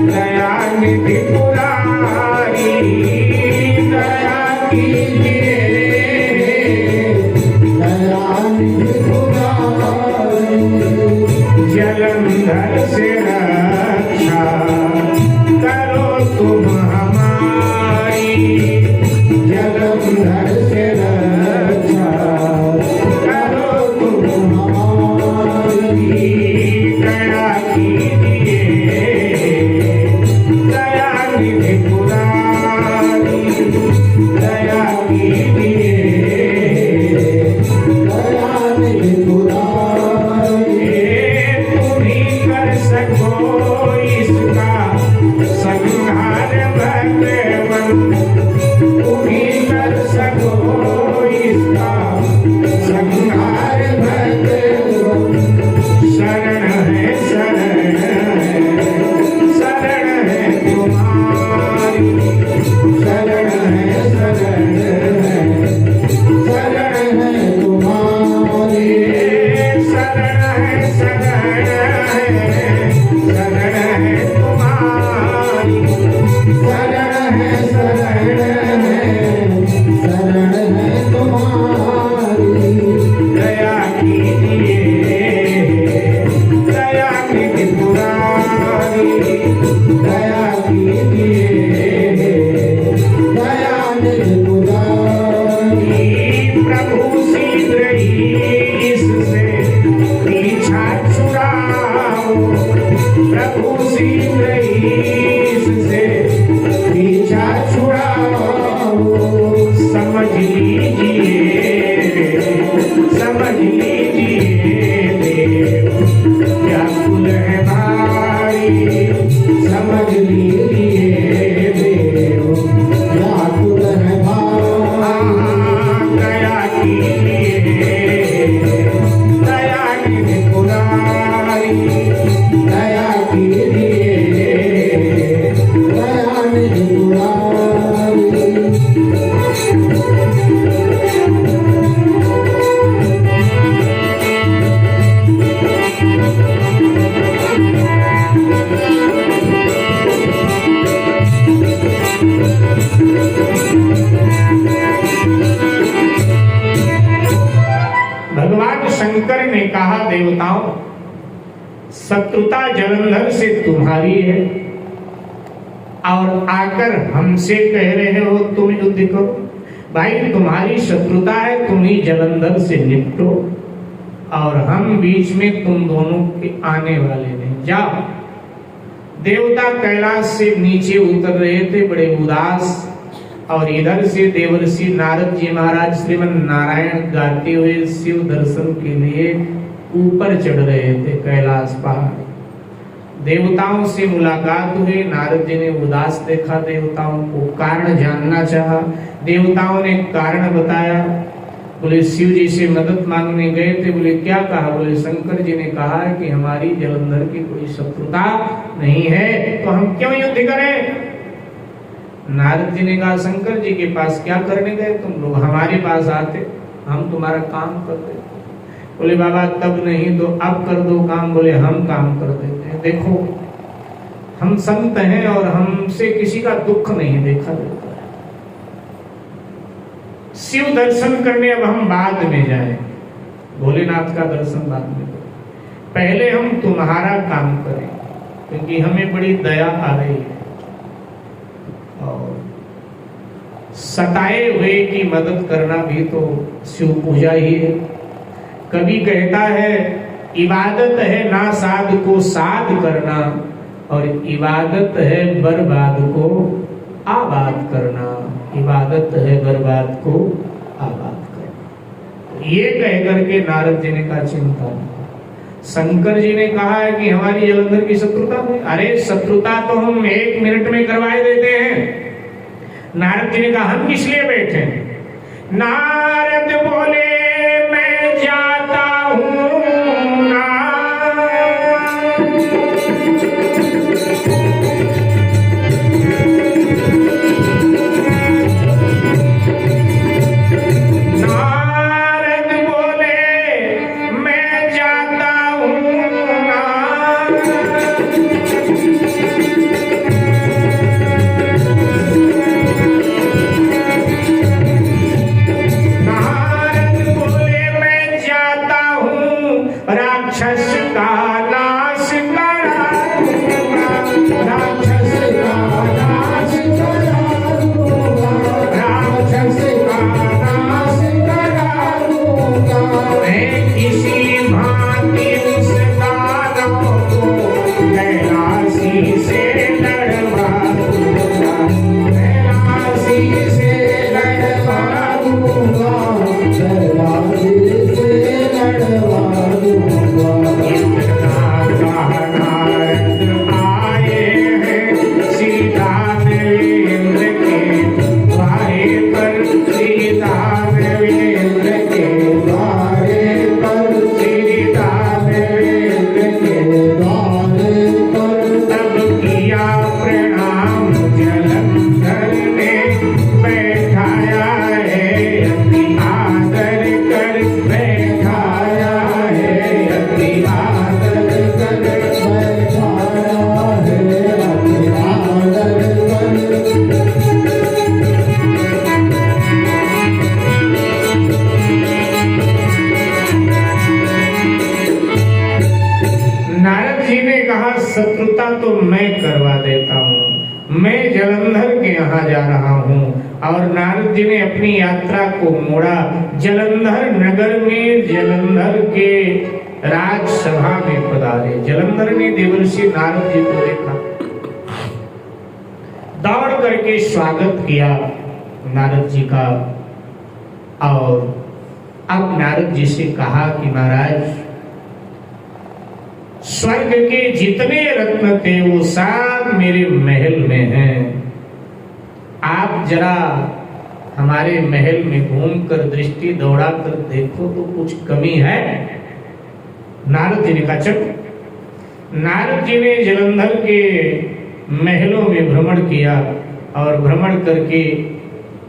दया निधि पुरारी दया कीजिए, दया निधि पुरारी जलंधर से रक्षा करो तुम हमारी, जलंधर से रक्षा करो तुम हमारी, दया कीजिए दया निधि पुरारी दया कीजिए दया निधि पुरारी, तुम ही कर सको इसका संहार भगवन, तुम ही कर सको इसका संहार भगवन, शरण है शरण शरण है तुम्हारी, शरण है शरण शरण है तुम्हारी, शरण है शरण शरण है तुम्हारी, शरण है शरण शरण है तुम्हारी, दया कीजिए दया निधि पुरारी दया कीजिए दया निधि पुरारी, प्रभु शीघ्र ही इससे पीछा छुड़ाओ, प्रभु शीघ्र ही इससे पीछा छुड़ाओ, समझ लीजिए समझ लीजिए देव व्याकुल है भारी, समझ लीजिए देव व्याकुल है भारी, दया कीजिए दया निधि पुरारी दया कीजिए दया निधि पुरारी। भगवान शंकर ने कहा देवताओं, शत्रुता जलंधर से तुम्हारी है और आकर हमसे कह रहे हो तुम युद्ध करो। भाई तुम्हारी शत्रुता है, तुम ही जलंधर से निपटो और हम बीच में तुम दोनों के आने वाले नहीं। जाओ। देवता कैलाश से नीचे उतर रहे थे बड़े उदास, और इधर से देवर्षि नारद जी महाराज श्रीमन नारायण गाते हुए शिव दर्शन के लिए ऊपर चढ़ रहे थे कैलाश पहाड़। देवताओं से मुलाकात हुई, नारद जी ने उदास देखा, देवताओं को कारण जानना चाहा। देवताओं ने कारण बताया। बोले शिव जी से मदद मांगने गए थे। बोले क्या कहा? बोले शंकर जी ने कहा कि हमारी जलंधर की कोई शत्रुता नहीं है, तो हम क्यों युद्ध करें? नारद जी ने कहा शंकर जी के पास क्या करने गए तुम लोग? हमारे पास आते, हम तुम्हारा काम कर देते। बोले बाबा तब नहीं तो अब कर दो काम। बोले हम काम कर देते हैं। देखो हम संत हैं और हमसे किसी का दुख नहीं देखा जाता है। शिव दर्शन करने अब हम बाद में जाए, भोलेनाथ का दर्शन बाद में करें, पहले हम तुम्हारा काम करें, क्योंकि हमें बड़ी दया आ रही है। और सताए हुए की मदद करना भी तो शिव पूजा ही है। कभी कहता है इबादत है ना साध को साध करना, और इबादत है बर्बाद को आबाद करना। इबादत है बर्बाद को आबाद करना। ये कह करके नारद जी ने कहा चिंता नहीं। शंकर जी ने कहा है कि हमारी जलंधर की शत्रुता में, अरे शत्रुता तो हम 1 मिनट में करवाए देते हैं। नारद जी ने कहा हम किस लिए बैठे? नारद बोले मैं जाता हूँ ना, नारद बोले मैं जाता हूँ ना, मैं करवा देता हूँ। मैं जलंधर के यहाँ जा रहा हूँ। और नारद जी ने अपनी यात्रा को मोड़ा। जलंधर नगर में जलंधर के राजसभा में पधारे। जलंधर ने देवर्षि नारद जी को देखा, दौड़ करके स्वागत किया नारद जी का। और अब नारद जी से कहा कि महाराज, स्वर्ग के जितने रत्न थे वो सब मेरे महल में हैं। आप जरा हमारे महल में घूमकर दृष्टि दौड़ा कर देखो तो कुछ कमी है। नारद जी ने कहा चल। नारद जी ने जलंधर के महलों में भ्रमण किया और भ्रमण करके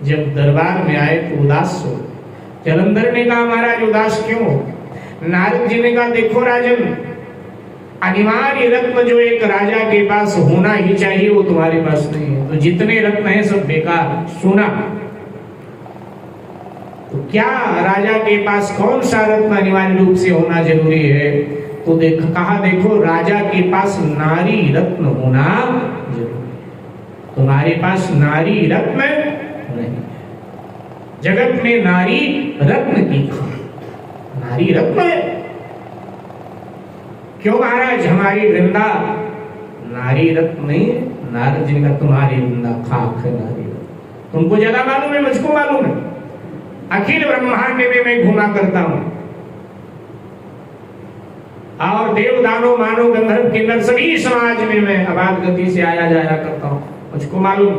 जब दरबार में आए तो उदास हो। जलंधर ने कहा महाराज उदास क्यों? नारद जी ने कहा देखो राजन, अनिवार्य रत्न जो एक राजा के पास होना ही चाहिए वो तुम्हारे पास नहीं है। तो जितने रत्न हैं सब बेकार। सुना तो क्या राजा के पास कौन सा रत्न अनिवार्य रूप से होना जरूरी है? तो कहा देखो राजा के पास नारी रत्न होना जरूरी है। तुम्हारे पास नारी रत्न नहीं। जगत में नारी रत्न की नारी रत्न है। क्यों महाराज? हमारी वृंदा नारी रत्न नहीं है। नारद जी का तुम्हारी वृंदा खाक है नारी रत्न। तुमको ज्यादा मालूम है, मुझको मालूम है। अखिल ब्रह्मांड में मैं घुमा करता हूं और देव दानव मानव गंधर्व किन्नर सभी समाज में मैं अबाध गति से आया जाया करता हूं, मुझको मालूम।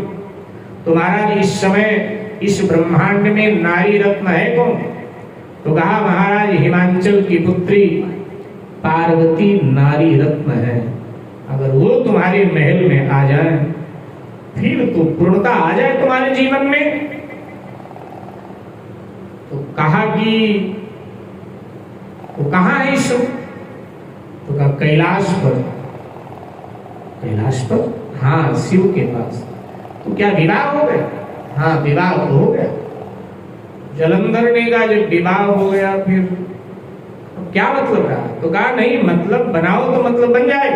तो महाराज इस समय इस ब्रह्मांड में नारी रत्न है कौन? तो कहा महाराज हिमांचल की पुत्री पार्वती नारी रत्न है। अगर वो तुम्हारे महल में आ जाए फिर तो पूर्णता आ जाए तुम्हारे जीवन में। तो कहा कि वो कहाँ है इस समय? तो कहा कैलाश पर। कैलाश पर? हाँ, शिव के पास। तो क्या विवाह हो गया? हाँ, विवाह तो हो गया। जलंधर ने कहा जब विवाह हो गया फिर क्या मतलब रहा? तो कहा नहीं, मतलब बनाओ तो मतलब बन जाए।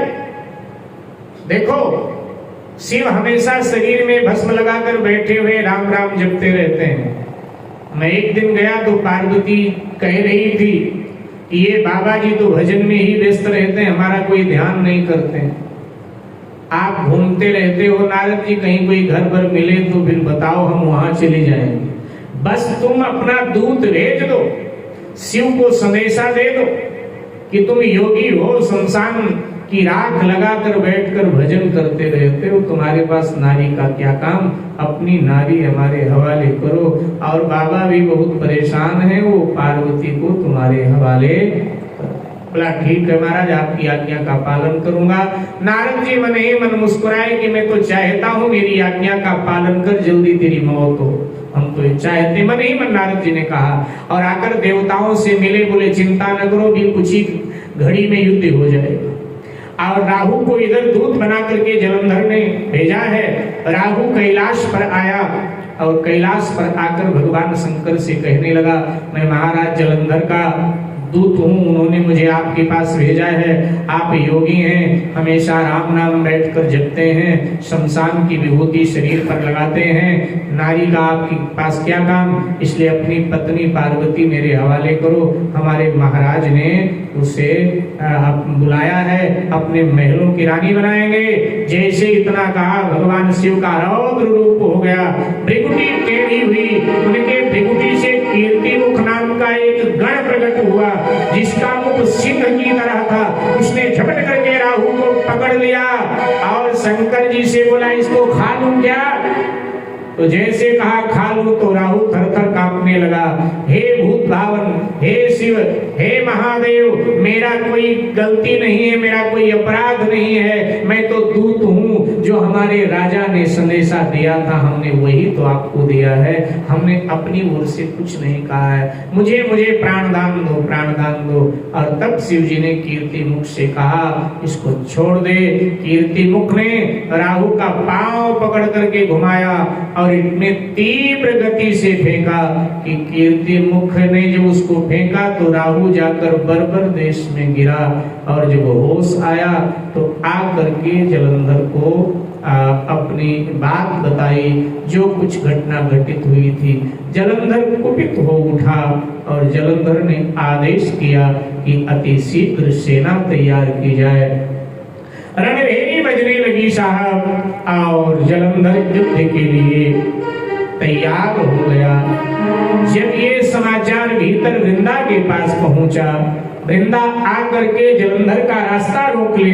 देखो शिव हमेशा शरीर में भस्म लगाकर बैठे हुए राम राम जपते रहते हैं। मैं एक दिन गया तो पार्वती कह रही थी कि ये बाबा जी तो भजन में ही व्यस्त रहते हैं, हमारा कोई ध्यान नहीं करते हैं। आप घूमते रहते हो नारद जी, कहीं कोई घर पर मिले तो फिर बताओ, हम वहां चले जाएंगे। बस तुम अपना दूत भेज दो, शिव को संदेशा दे दो कि तुम योगी हो, शमशान की राख लगाकर बैठकर भजन करते रहते हो, तुम्हारे पास नारी का क्या काम? अपनी नारी हमारे हवाले करो। और बाबा भी बहुत परेशान है, वो पार्वती को तुम्हारे हवाले। बोला ठीक है महाराज, आपकी आज्ञा का पालन करूंगा। नारद जी मन ही मन मुस्कुराए कि मैं तो चाहता हूँ मेरी आज्ञा का पालन कर, जल्दी तेरी मौत हो। हम तो चाहते, मन ही मन नारद जी ने कहा। और आकर देवताओं से मिले, बोले चिंता न करो, भी कुछ ही घड़ी में युद्ध हो जाएगा। और राहु को इधर दूत बना करके जलंधर ने भेजा है। राहु कैलाश पर आया और कैलाश पर आकर भगवान शंकर से कहने लगा, मैं महाराज जलंधर का दूत हूँ, उन्होंने मुझे आपके पास भेजा है। आप योगी हैं, हमेशा राम नाम बैठकर जपते हैं, शमशान की विभूति शरीर पर लगाते हैं, नारी का आपके पास क्या काम? इसलिए अपनी पत्नी पार्वती मेरे हवाले करो। हमारे महाराज ने उसे बुलाया है, अपने महलों की रानी बनाएंगे। जैसे इतना कहा, भगवान शिव का रौद्र रूप हो गया, भृगुटी टेढ़ी हुई, उनके भृगुटी से कीर्ति मुख नाम का एक गण प्रकट हुआ जिसका मुख सिंह की तरह था। उसने झपट करके राहु को पकड़ लिया और शंकर जी से बोला, इसको खा लूं क्या? तो जैसे कहा खा लूं, तो राहु थर-थर कांपने लगा। हे भूत भावन, हे शिव, हे महादेव, मेरा कोई गलती नहीं है, मेरा कोई अपराध नहीं है, मैं तो दूत हूँ। जो हमारे राजा ने संदेशा दिया था, हमने वही तो आपको दिया है, हमने अपनी ओर से कुछ नहीं कहा है। मुझे प्राणदान दो, प्राणदान दो। और तब शिव जी ने कीर्ति मुख से कहा, इसको छोड़ दे। कीर्ति मुख ने राहु का पांव पकड़ करके घुमाया और इतने तीव्र गति से फेंका कि कीर्ति मुख ने जब उसको फेंका तो राहु जाकर बर्बर देश में गिरा, और जब होश आया तो आकर के जलंधर को अपनी बात बताई, जो कुछ घटना घटित हुई थी। जलंधर कुपित हो उठा और जलंधर ने आदेश किया कि अति शीघ्र सेना तैयार की जाए। रणभेरी बजने लगी साहब, और जलंधर युद्ध के लिए तैयार हो गया। जब ये समाचार भीतर वृंदा के पास पहुंचा, वृंदा आकर के जलंधर का रास्ता रोक ले